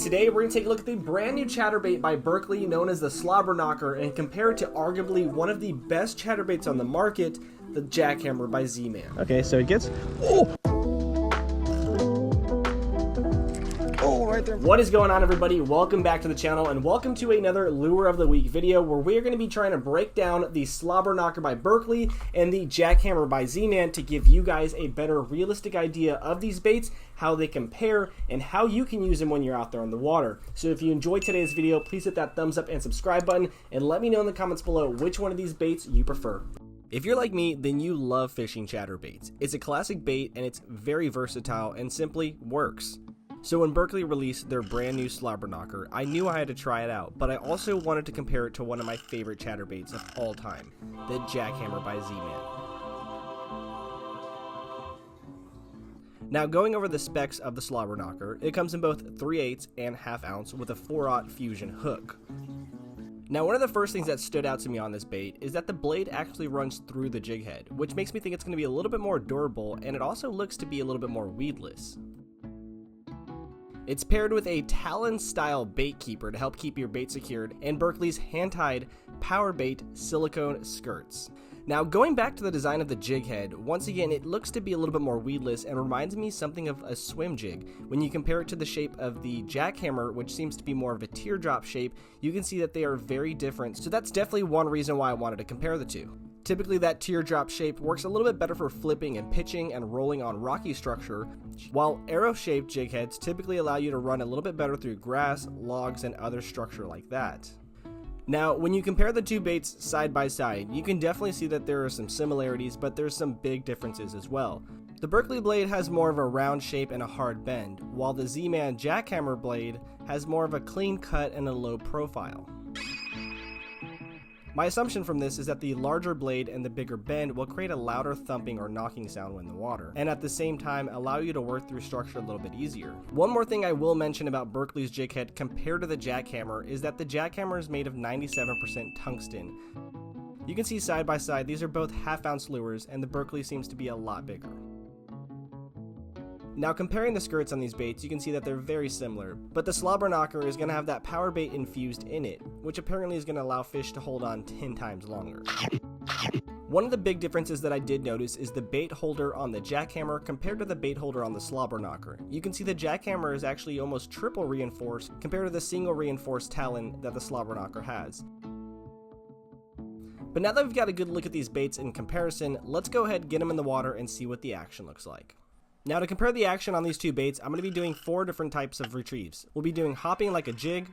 Today we're going to take a look at the brand new chatterbait by Berkley known as the Slobberknocker and compare it to arguably one of the best chatterbaits on the market, the Jackhammer by Zman. Okay, so it gets... Right there. What is going on, everybody? Welcome back to the channel and welcome to another Lure of the Week video where we're going to be trying to break down the Slobberknocker by Berkley and the Jackhammer by Zman to give you guys a better realistic idea of these baits, how they compare, and how you can use them when you're out there on the water. So if you enjoyed today's video, please hit that thumbs up and subscribe button and let me know in the comments below which one of these baits you prefer. If you're like me, then you love fishing chatterbaits. It's a classic bait and it's very versatile and simply works. So when Berkley released their brand new Slobberknocker, I knew I had to try it out, but I also wanted to compare it to one of my favorite chatterbaits of all time, the Jackhammer by Zman. Now, going over the specs of the Slobberknocker, it comes in both 3/8 and 1/2 ounce with a 4/0 fusion hook. Now, one of the first things that stood out to me on this bait is that the blade actually runs through the jig head, which makes me think it's going to be a little bit more durable, and it also looks to be a little bit more weedless. It's paired with a Talon-style bait keeper to help keep your bait secured, and Berkley's hand-tied power bait silicone skirts. Now, going back to the design of the jig head, once again it looks to be a little bit more weedless and reminds me something of a swim jig. When you compare it to the shape of the Jackhammer, which seems to be more of a teardrop shape, you can see that they are very different, so that's definitely one reason why I wanted to compare the two. Typically that teardrop shape works a little bit better for flipping and pitching and rolling on rocky structure, while arrow-shaped jig heads typically allow you to run a little bit better through grass, logs, and other structure like that. Now, when you compare the two baits side by side, you can definitely see that there are some similarities, but there's some big differences as well. The Berkley blade has more of a round shape and a hard bend, while the Zman Jackhammer blade has more of a clean cut and a low profile. My assumption from this is that the larger blade and the bigger bend will create a louder thumping or knocking sound when in the water, and at the same time allow you to work through structure a little bit easier. One more thing I will mention about Berkley's jig head compared to the Jackhammer is that the Jackhammer is made of 97% tungsten. You can see side by side these are both 1/2 ounce lures, and the Berkley seems to be a lot bigger. Now, comparing the skirts on these baits, you can see that they're very similar, but the Slobberknocker is going to have that power bait infused in it, which apparently is going to allow fish to hold on 10 times longer. One of the big differences that I did notice is the bait holder on the Jackhammer compared to the bait holder on the Slobberknocker. You can see the Jackhammer is actually almost triple reinforced compared to the single reinforced talon that the Slobberknocker has. But now that we've got a good look at these baits in comparison, let's go ahead and get them in the water and see what the action looks like. Now, to compare the action on these two baits, I'm going to be doing 4 different types of retrieves. We'll be doing hopping like a jig,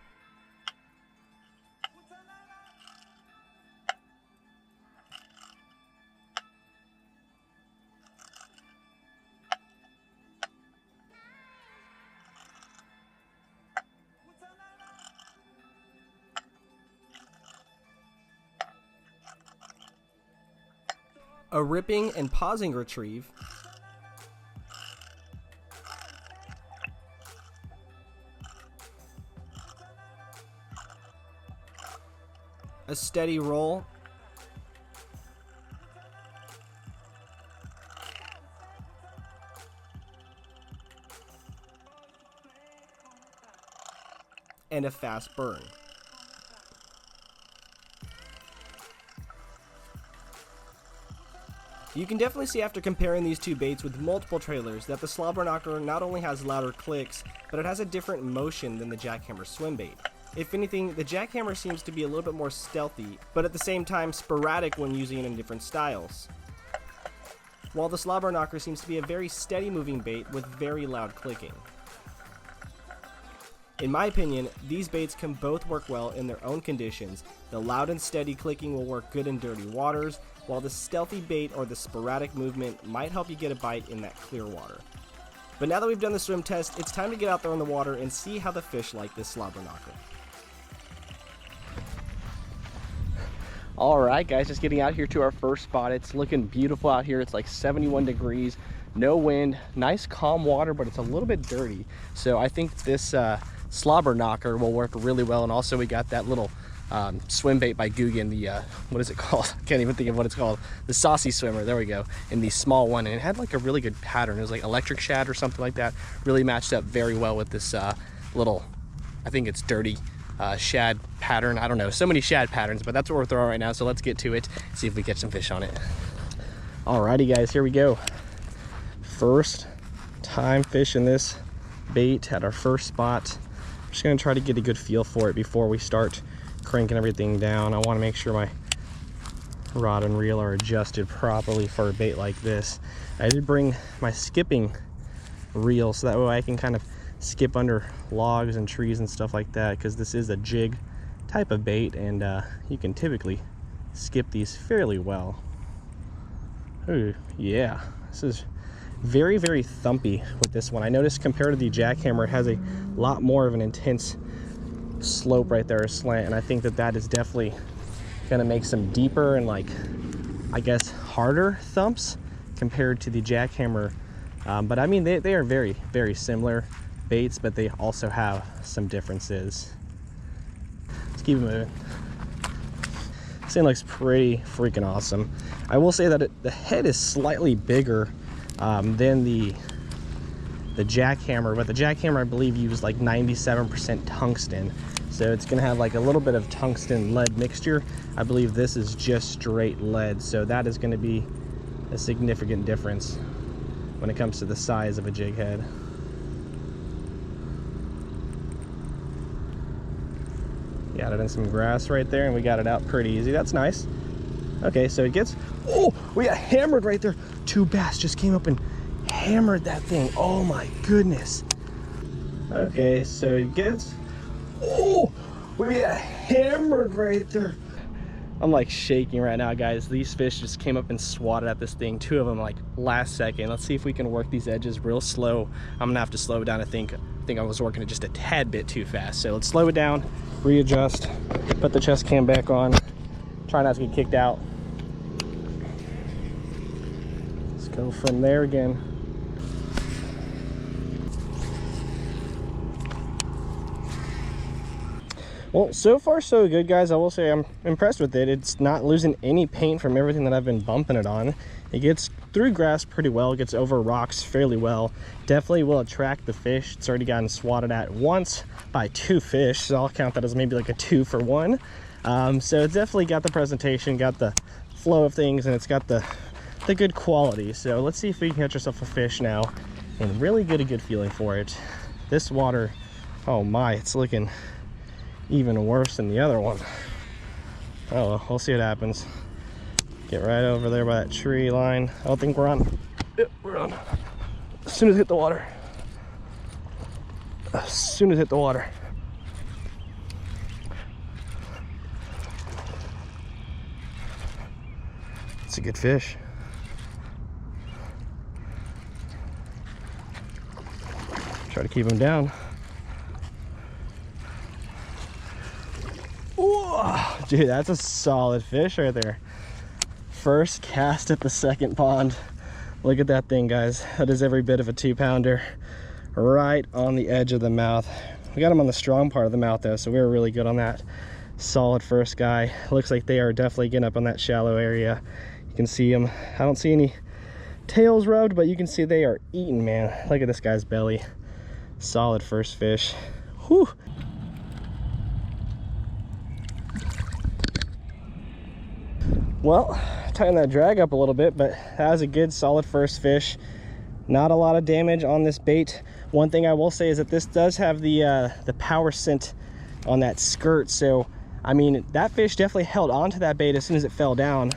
a ripping and pausing retrieve, a steady roll, and a fast burn. You can definitely see after comparing these two baits with multiple trailers that the Slobberknocker not only has louder clicks, but it has a different motion than the Jackhammer swim bait. If anything, the Jackhammer seems to be a little bit more stealthy, but at the same time sporadic when using it in different styles, while the Slobberknocker seems to be a very steady moving bait with very loud clicking. In my opinion, these baits can both work well in their own conditions. The loud and steady clicking will work good in dirty waters, while the stealthy bait or the sporadic movement might help you get a bite in that clear water. But now that we've done the swim test, it's time to get out there in the water and see how the fish like this Slobberknocker. Alright guys, just getting out here to our first spot. It's looking beautiful out here. It's like 71 degrees, no wind, nice calm water, but it's a little bit dirty. So I think this Slobberknocker will work really well. And also we got that little swim bait by Guggen, the what is it called? I can't even think of what it's called. The saucy swimmer, there we go, in the small one, and it had like a really good pattern. It was like electric shad or something like that. Really matched up very well with this little I think it's dirty shad pattern. I don't know, so many shad patterns, but that's what we're throwing right now. So let's get to it, see if we catch some fish on it. Alrighty guys, here we go. First time fishing this bait at our first spot. I'm just gonna try to get a good feel for it before we start cranking everything down. I wanna make sure my rod and reel are adjusted properly for a bait like this. I did bring my skipping reel so that way I can kind of skip under logs and trees and stuff like that, because this is a jig type of bait, and you can typically skip these fairly well. Ooh, yeah, this is very, very thumpy with this one. I noticed compared to the Jackhammer, it has a lot more of an intense slope right there, a slant, and I think that that is definitely gonna make some deeper and, like, I guess harder thumps compared to the Jackhammer. But I mean, they are very, very similar baits, but they also have some differences. Let's keep it moving. This thing looks pretty freaking awesome. I will say that the head is slightly bigger than the Jackhammer, but the Jackhammer I believe used like 97% tungsten, so it's gonna have like a little bit of tungsten lead mixture. I believe this is just straight lead, so that is gonna be a significant difference when it comes to the size of a jig head. Got it in some grass right there, and we got it out pretty easy. That's nice. Okay, so it gets, oh, we got hammered right there. 2 bass just came up and hammered that thing. Oh my goodness. Okay, so it gets, oh, we got hammered right there. I'm like shaking right now, guys. These fish just came up and swatted at this thing. 2 of them like last second. Let's see if we can work these edges real slow. I'm gonna have to slow it down. I think I was working it just a tad bit too fast. So let's slow it down, readjust, put the chest cam back on, try not to get kicked out. Let's go from there again. Well, so far so good, guys. I will say I'm impressed with it. It's not losing any paint from everything that I've been bumping it on. It gets through grass pretty well. It gets over rocks fairly well. Definitely will attract the fish. It's already gotten swatted at once by 2 fish, so I'll count that as maybe like a 2 for 1. So it's definitely got the presentation, got the flow of things, and it's got the good quality. So let's see if we can catch ourselves a fish now and really get a good feeling for it. This water, oh my, it's looking even worse than the other one. Oh well, we'll see what happens. Get right over there by that tree line. I don't think we're on. Yep, we're on. As soon as it hit the water. As soon as it hit the water. It's a good fish. Try to keep him down. Whoa, dude, that's a solid fish right there. First cast at the second pond. Look at that thing, guys. That is every bit of a 2-pounder right on the edge of the mouth. We got him on the strong part of the mouth though, so we were really good on that. Solid first guy. Looks like they are definitely getting up on that shallow area. You can see them. I don't see any tails rubbed, but you can see they are eating, man. Look at this guy's belly. Solid first fish. Whew. Well, tighten that drag up a little bit, but that was a good solid first fish. Not a lot of damage on this bait. One thing I will say is that this does have the power scent on that skirt, so I mean that fish definitely held onto that bait as soon as it fell down.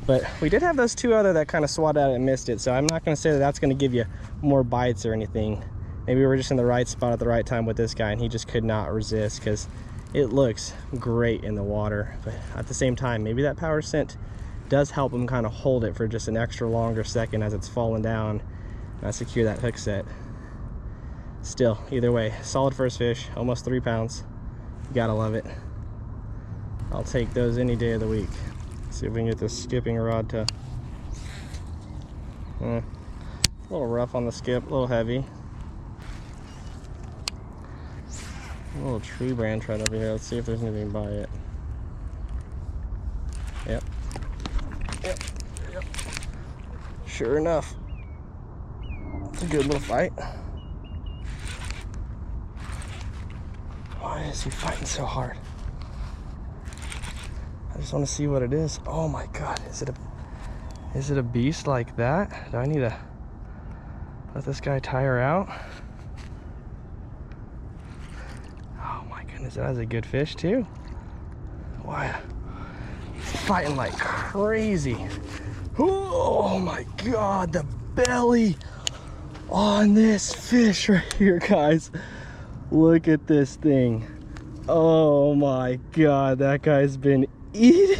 But we did have those 2 other that kind of swatted at it and missed it, so I'm not going to say that that's going to give you more bites or anything. Maybe we were just in the right spot at the right time with this guy, and he just could not resist because it looks great in the water. But at the same time, maybe that power scent does help him kind of hold it for just an extra longer second as it's falling down and I secure that hook set. Still, either way, solid first fish, almost 3 pounds. You gotta love it. I'll take those any day of the week. See if we can get this skipping rod to a little rough on the skip, a little heavy. A little tree branch right over here. Let's see if there's anything by it. Yep. Sure enough, it's a good little fight. Oh is he fighting so hard? I just want to see what it is. Oh my God, is it a beast like that? Do I need to let this guy tire out? Oh my goodness, that is a good fish too. Wow, he's fighting like crazy. Oh my God, the belly on this fish right here, guys. Look at this thing. Oh my God, that guy's been eating.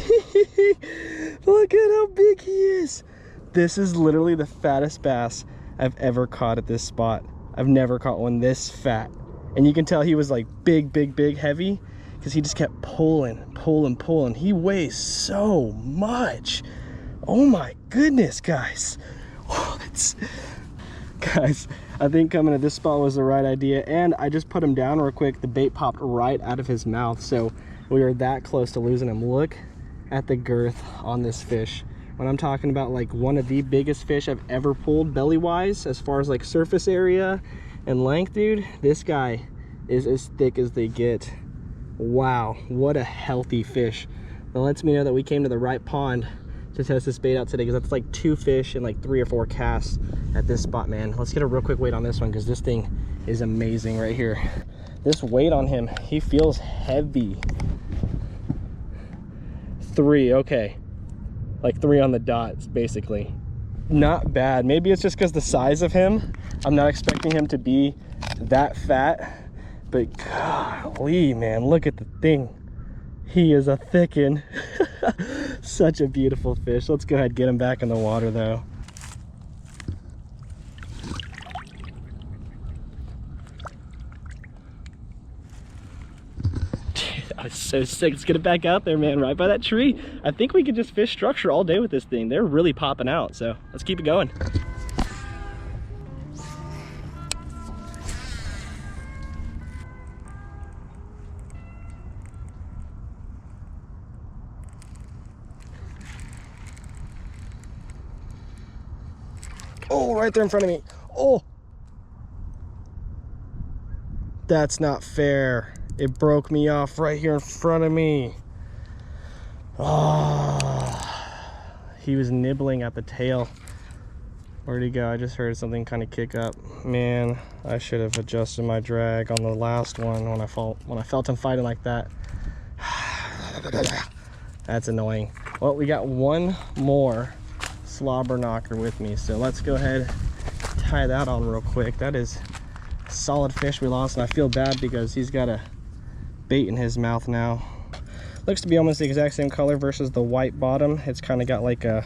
Look at how big he is. This is literally the fattest bass I've ever caught at this spot. I've never caught one this fat. And you can tell he was like big, heavy, because he just kept pulling. He weighs so much. Oh my goodness, guys. Oh, guys, I think coming to this spot was the right idea. And I just put him down real quick. The bait popped right out of his mouth. So we were that close to losing him. Look at the girth on this fish. When I'm talking about like one of the biggest fish I've ever pulled belly wise, as far as like surface area and length, dude, this guy is as thick as they get. Wow, what a healthy fish. That lets me know that we came to the right pond to test this bait out today, because that's like 2 fish and like 3 or 4 casts at this spot, man. Let's get a real quick weight on this one, because this thing is amazing right here. This weight on him, he feels heavy. 3, okay. Like 3 on the dot, basically. Not bad. Maybe it's just because the size of him. I'm not expecting him to be that fat, but golly, man, look at the thing. He is a thickin'. Such a beautiful fish. Let's go ahead and get him back in the water though. That was so sick. Let's get it back out there, man, right by that tree. I think we could just fish structure all day with this thing. They're really popping out, so let's keep it going. Oh, right there in front of me. Oh, that's not fair. It broke me off right here in front of me. Oh, he was nibbling at the tail. Where'd he go? I just heard something kind of kick up. Man, I should have adjusted my drag on the last one when I felt him fighting like that. That's annoying. Well, we got one more Slobberknocker with me, so let's go ahead, tie that on real quick. That is a solid fish we lost, and I feel bad because he's got a bait in his mouth now. Looks to be almost the exact same color versus the white bottom. It's kind of got like a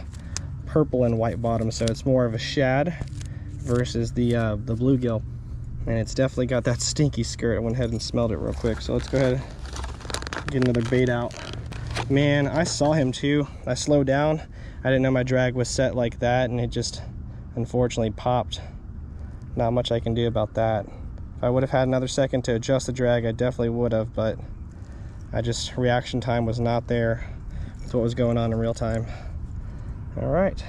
purple and white bottom, so it's more of a shad versus the bluegill, and it's definitely got that stinky skirt. I went ahead and smelled it real quick, so let's go ahead and get another bait out. Man, I saw him too. I slowed down. I didn't know my drag was set like that, and it just unfortunately popped. Not much I can do about that. If I would have had another second to adjust the drag, I definitely would have, but reaction time was not there with what was going on in real time. All right.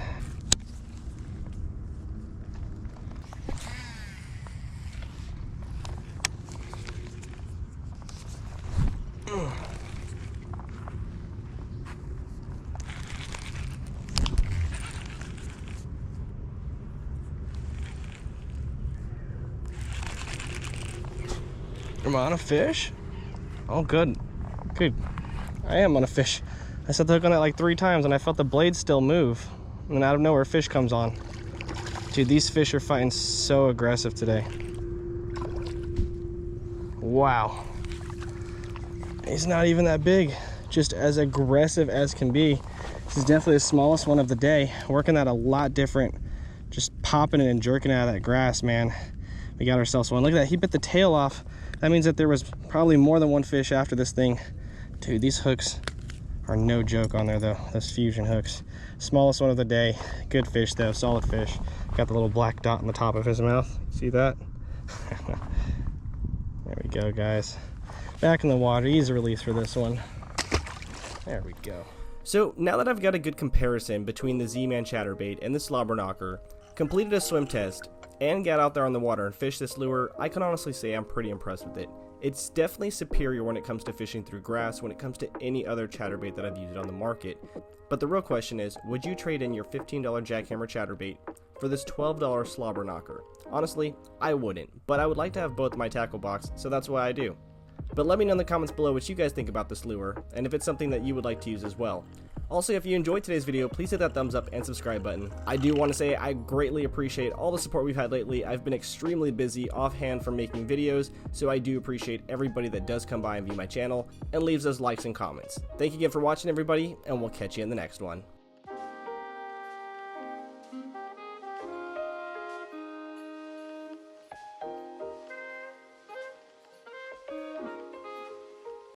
Am I on a fish? Oh, good. I am on a fish. I set the hook on it like 3 times and I felt the blade still move. And then out of nowhere, a fish comes on. Dude, these fish are fighting so aggressive today. Wow. He's not even that big. Just as aggressive as can be. This is definitely the smallest one of the day. Working that a lot different. Just popping it and jerking it out of that grass, man. We got ourselves one. Look at that, he bit the tail off. That means that there was probably more than one fish after this thing. Dude, these hooks are no joke on there though, those fusion hooks. Smallest one of the day. Good fish though, solid fish. Got the little black dot on the top of his mouth. See that? There we go, guys. Back in the water, easy release for this one. There we go. So now that I've got a good comparison between the Zman chatterbait and the Slobberknocker, completed a swim test, and got out there on the water and fished this lure, I can honestly say I'm pretty impressed with it. It's definitely superior when it comes to fishing through grass when it comes to any other chatterbait that I've used on the market. But the real question is, would you trade in your $15 Jackhammer chatterbait for this $12 Slobberknocker? Honestly, I wouldn't, but I would like to have both my tackle box, so that's why I do. But let me know in the comments below what you guys think about this lure, and if it's something that you would like to use as well. Also, if you enjoyed today's video, please hit that thumbs up and subscribe button. I do want to say I greatly appreciate all the support we've had lately. I've been extremely busy offhand from making videos, so I do appreciate everybody that does come by and view my channel and leaves those likes and comments. Thank you again for watching, everybody, and we'll catch you in the next one.